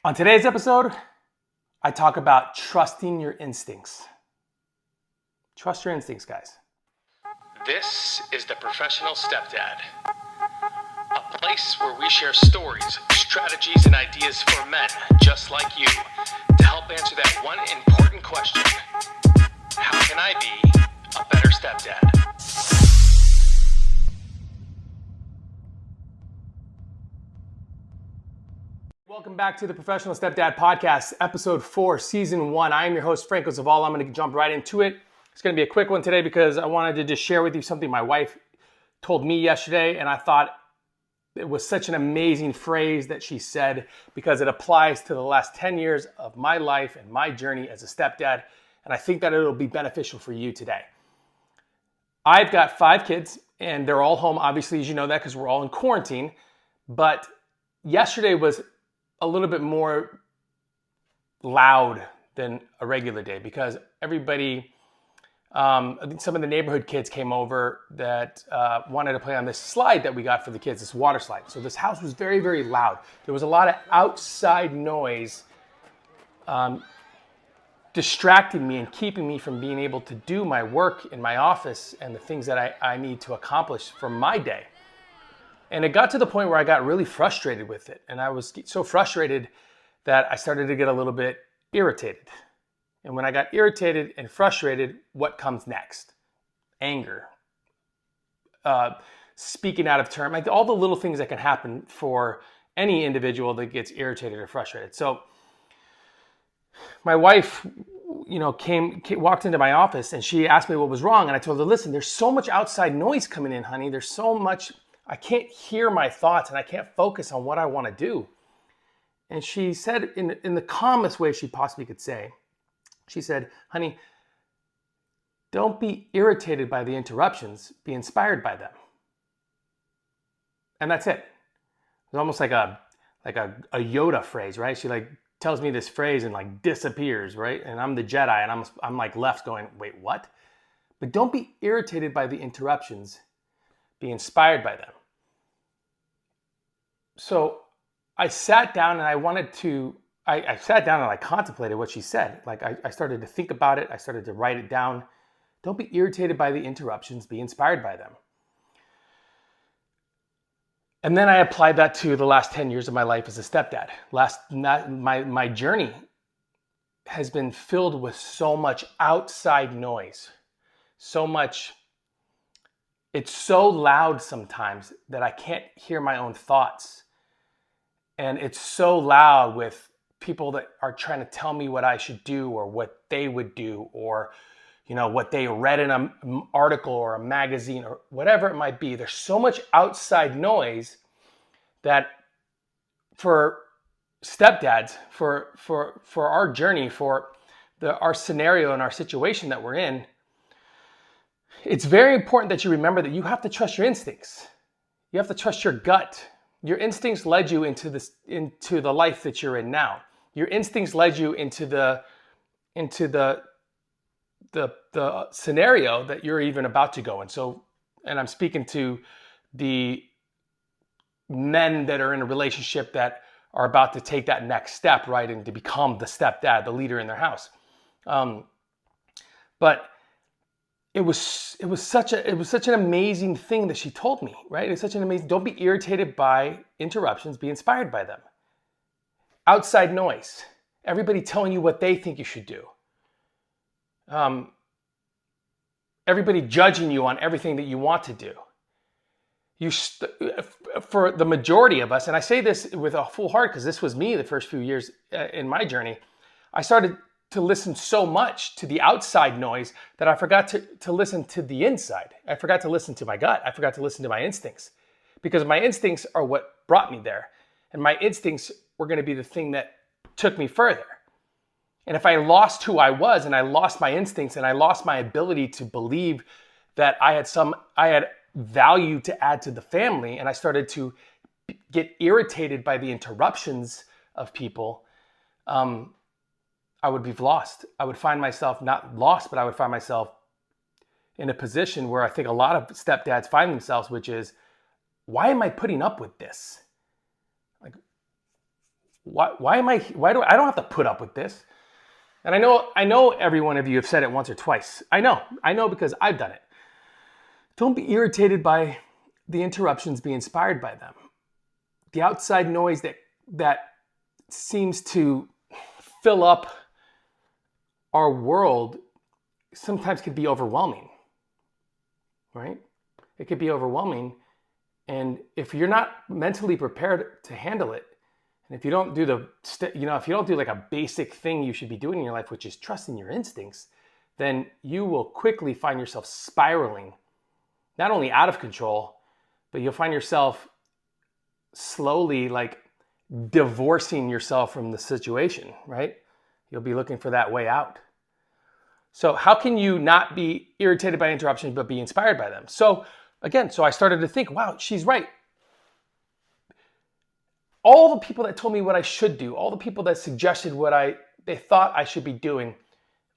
On today's episode, I talk about trusting your instincts. Trust your instincts, guys. This is the Professional Stepdad, a place where we share stories, strategies, and ideas for men just like you to help answer that one important question: how can I be a better stepdad? Welcome back to the Professional Stepdad Podcast, Episode 4, Season 1. I am your host, Franco Zavala. I'm going to jump right into it. It's going to be a quick one today because I wanted to just share with you something my wife told me yesterday, and I thought it was such an amazing phrase that she said because it applies to the last 10 years of my life and my journey as a stepdad, and I think that it'll be beneficial for you today. I've got 5 kids, and they're all home, obviously, as you know that, because we're all in quarantine, but yesterday was a little bit more loud than a regular day because everybody, I think some of the neighborhood kids came over that wanted to play on this slide that we got for the kids, this water slide. So this house was very, very loud. There was a lot of outside noise distracting me and keeping me from being able to do my work in my office and the things that I need to accomplish for my day. And it got to the point where I got really frustrated with it. And I was so frustrated that I started to get a little bit irritated. And when I got irritated and frustrated, what comes next? Anger. Speaking out of turn. Like all the little things that can happen for any individual that gets irritated or frustrated. So my wife, walked into my office and she asked me what was wrong. And I told her, listen, there's so much outside noise coming in, honey. There's so much... I can't hear my thoughts and I can't focus on what I want to do. And she said in the calmest way she possibly could say, she said, honey, don't be irritated by the interruptions, be inspired by them. And that's it. It's almost like a Yoda phrase, right? She tells me this phrase and disappears, right? And I'm the Jedi and I'm left going, wait, what? But don't be irritated by the interruptions. Be inspired by them. So I sat down and I sat down and I contemplated what she said. I started to think about it. I started to write it down. Don't be irritated by the interruptions. Be inspired by them. And then I applied that to the last 10 years of my life as a stepdad. My journey has been filled with so much outside noise, so much. It's so loud sometimes that I can't hear my own thoughts. And it's so loud with people that are trying to tell me what I should do or what they would do or, what they read in an article or a magazine or whatever it might be. There's so much outside noise that for stepdads, for our journey, for our scenario and our situation that we're in, it's very important that you remember that you have to trust your instincts. You have to trust your gut. Your instincts led you into the life that you're in now. Your instincts led you into the scenario that you're even about to go in. And I'm speaking to the men that are in a relationship that are about to take that next step, right, and to become the stepdad, the leader in their house. But it was such an amazing thing that she told me, right? It's such an amazing, don't be irritated by interruptions, be inspired by them. Outside noise, everybody telling you what they think you should do. Everybody judging you on everything that you want to do. For the majority of us, and I say this with a full heart because this was me the first few years in my journey, I started to listen so much to the outside noise that I forgot to listen to the inside. I forgot to listen to my gut. I forgot to listen to my instincts because my instincts are what brought me there. And my instincts were going to be the thing that took me further. And if I lost who I was and I lost my instincts and I lost my ability to believe that I had value to add to the family and I started to get irritated by the interruptions of people, I would be lost. I would find myself not lost, but I would find myself in a position where I think a lot of stepdads find themselves, which is, why am I putting up with this? why do I don't have to put up with this? And I know every one of you have said it once or twice. I know because I've done it. Don't be irritated by the interruptions, be inspired by them. The outside noise that seems to fill up our world sometimes can be overwhelming, right? It could be overwhelming. And if you're not mentally prepared to handle it, and if you don't do if you don't do like a basic thing you should be doing in your life, which is trusting your instincts, then you will quickly find yourself spiraling, not only out of control, but you'll find yourself slowly like divorcing yourself from the situation, right? You'll be looking for that way out. So how can you not be irritated by interruptions, but be inspired by them? So again, I started to think, wow, she's right. All the people that told me what I should do, all the people that suggested what they thought I should be doing,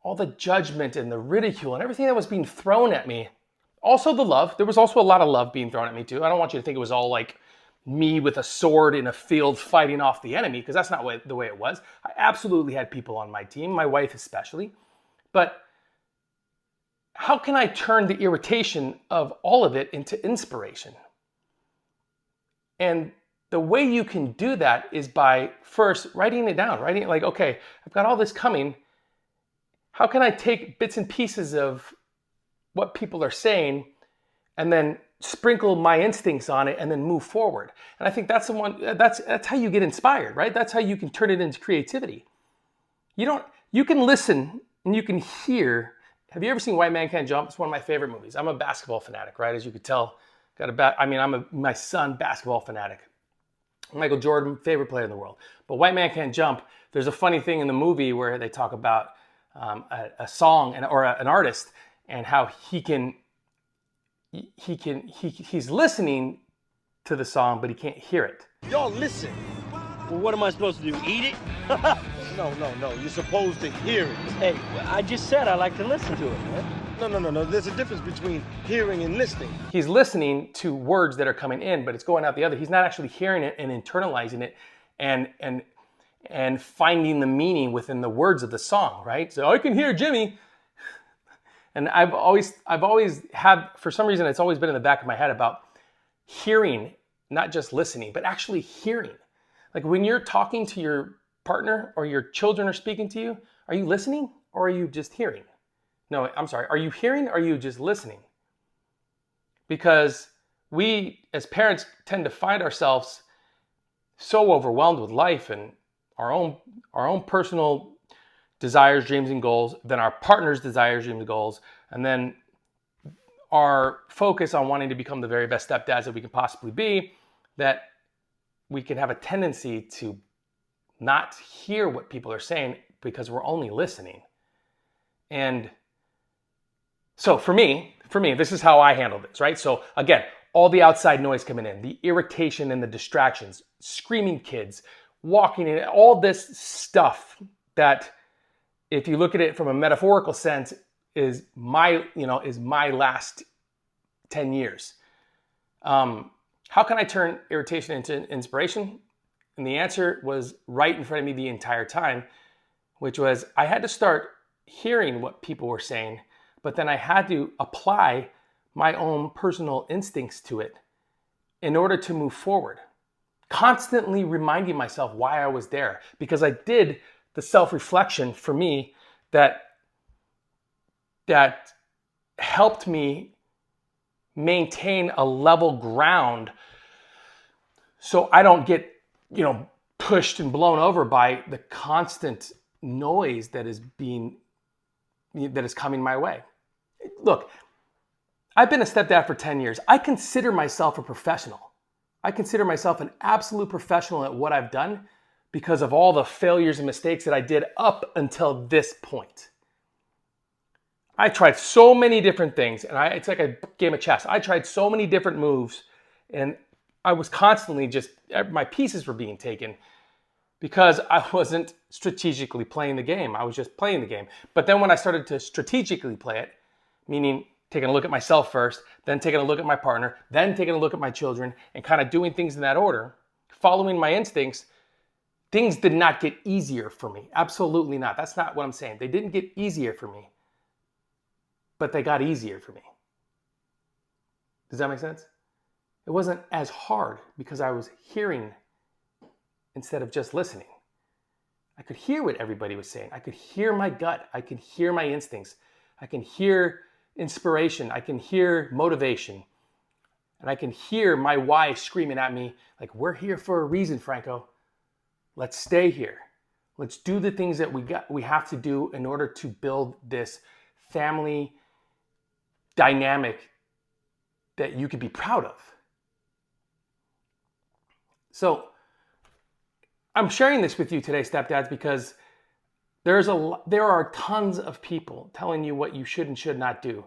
all the judgment and the ridicule and everything that was being thrown at me, also the love. There was also a lot of love being thrown at me too. I don't want you to think it was all like me with a sword in a field fighting off the enemy, because that's not the way it was. I absolutely had people on my team, my wife especially. But how can I turn the irritation of all of it into inspiration? And the way you can do that is by first writing it down, writing it like, okay, I've got all this coming. How can I take bits and pieces of what people are saying and then sprinkle my instincts on it and then move forward? And I think that's how you get inspired, right? That's how you can turn it into creativity. You can listen and you can hear. Have you ever seen White Man Can't Jump? It's one of my favorite movies. I'm a basketball fanatic, right? As you could tell, I'm my son basketball fanatic. Michael Jordan, favorite player in the world. But White Man Can't Jump, there's a funny thing in the movie where they talk about a song or an artist and how he's listening to the song, but he can't hear it. Y'all listen. Well, what am I supposed to do? Eat it? No. You're supposed to hear it. Hey, I just said I like to listen to it, man. No. There's a difference between hearing and listening. He's listening to words that are coming in, but it's going out the other. He's not actually hearing it and internalizing it and finding the meaning within the words of the song, right? So I can hear Jimmy. And I've always had, for some reason, it's always been in the back of my head about hearing, not just listening, but actually hearing. Like when you're talking to your partner or your children are speaking to you, are you listening or are you just hearing? No, I'm sorry. Are you hearing or are you just listening? Because we as parents tend to find ourselves so overwhelmed with life and our own personal desires, dreams, and goals, then our partner's desires, dreams, and goals, and then our focus on wanting to become the very best stepdads that we can possibly be, that we can have a tendency to not hear what people are saying because we're only listening. And so for me, this is how I handle this, right? So again, all the outside noise coming in, the irritation and the distractions, screaming kids, walking in, all this stuff that, if you look at it from a metaphorical sense, is my last 10 years. How can I turn irritation into inspiration? And the answer was right in front of me the entire time, which was I had to start hearing what people were saying, but then I had to apply my own personal instincts to it in order to move forward. Constantly reminding myself why I was there, because I did the self-reflection for me that helped me maintain a level ground so I don't get, pushed and blown over by the constant noise that is coming my way. Look, I've been a stepdad for 10 years. I consider myself a professional. I consider myself an absolute professional at what I've done because of all the failures and mistakes that I did up until this point. I tried so many different things, and it's like a game of chess. I tried so many different moves, and I was constantly my pieces were being taken because I wasn't strategically playing the game. I was just playing the game. But then when I started to strategically play it, meaning taking a look at myself first, then taking a look at my partner, then taking a look at my children, and kind of doing things in that order, following my instincts, things did not get easier for me. Absolutely not. That's not what I'm saying. They didn't get easier for me, but they got easier for me. Does that make sense? It wasn't as hard because I was hearing instead of just listening. I could hear what everybody was saying. I could hear my gut. I could hear my instincts. I can hear inspiration. I can hear motivation. And I can hear my why screaming at me, like, we're here for a reason, Franco. Let's stay here. Let's do the things that we have to do in order to build this family dynamic that you could be proud of. So I'm sharing this with you today, stepdads, because there are tons of people telling you what you should and should not do.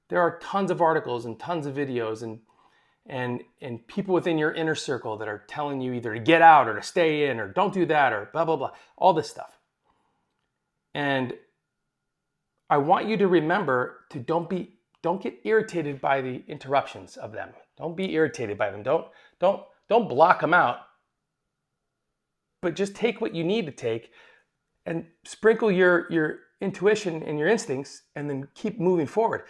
There are tons of articles and tons of videos and people within your inner circle that are telling you either to get out or to stay in or don't do that or blah, blah, blah, all this stuff. And I want you to remember to don't get irritated by the interruptions of them. Don't be irritated by them. Don't block them out. But just take what you need to take and sprinkle your intuition and your instincts and then keep moving forward.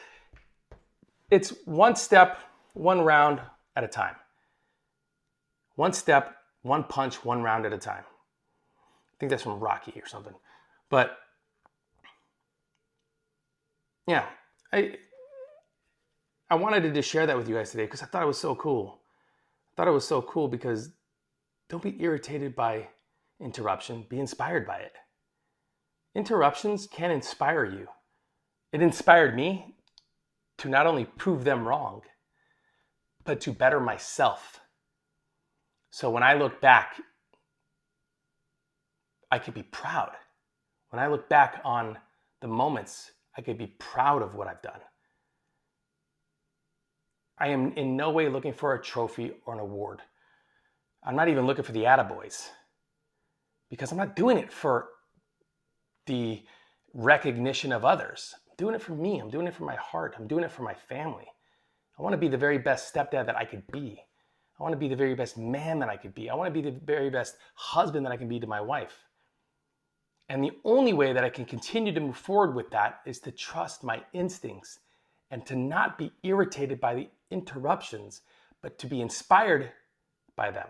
It's one step, one round at a time. One step, one punch, one round at a time. I think that's from Rocky or something. But yeah, I wanted to just share that with you guys today because I thought it was so cool. I thought it was so cool because don't be irritated by interruption. Be inspired by it. Interruptions can inspire you. It inspired me to not only prove them wrong, but to better myself. So when I look back, I could be proud. When I look back on the moments, I could be proud of what I've done. I am in no way looking for a trophy or an award. I'm not even looking for the attaboys because I'm not doing it for the recognition of others. I'm doing it for me. I'm doing it for my heart. I'm doing it for my family. I want to be the very best stepdad that I could be. I want to be the very best man that I could be. I want to be the very best husband that I can be to my wife. And the only way that I can continue to move forward with that is to trust my instincts and to not be irritated by the interruptions, but to be inspired by them.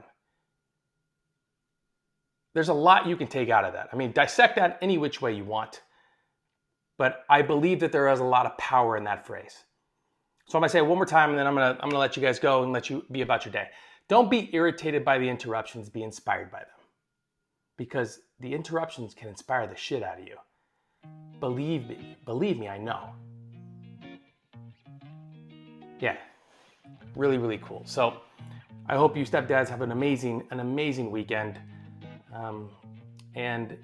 There's a lot you can take out of that. I mean, dissect that any which way you want. But I believe that there is a lot of power in that phrase. So I'm going to say it one more time, and then I'm going to let you guys go and let you be about your day. Don't be irritated by the interruptions. Be inspired by them. Because the interruptions can inspire the shit out of you. Believe me, I know. Yeah, really, really cool. So I hope you stepdads have an amazing weekend. And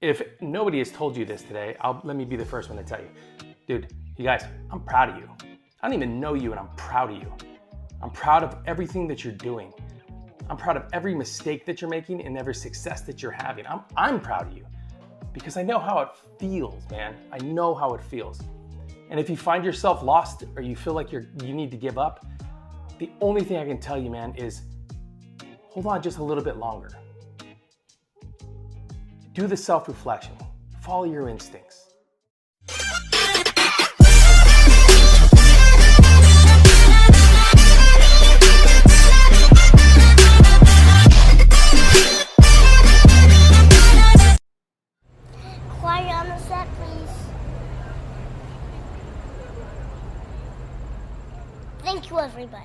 if nobody has told you this today, let me be the first one to tell you. Dude, you guys, I'm proud of you. I don't even know you, and I'm proud of you. I'm proud of everything that you're doing. I'm proud of every mistake that you're making and every success that you're having. I'm proud of you because I know how it feels, man. I know how it feels. And if you find yourself lost or you feel like you need to give up, the only thing I can tell you, man, is hold on just a little bit longer. Do the self-reflection. Follow your instincts. Quiet on the set, please. Thank you, everybody.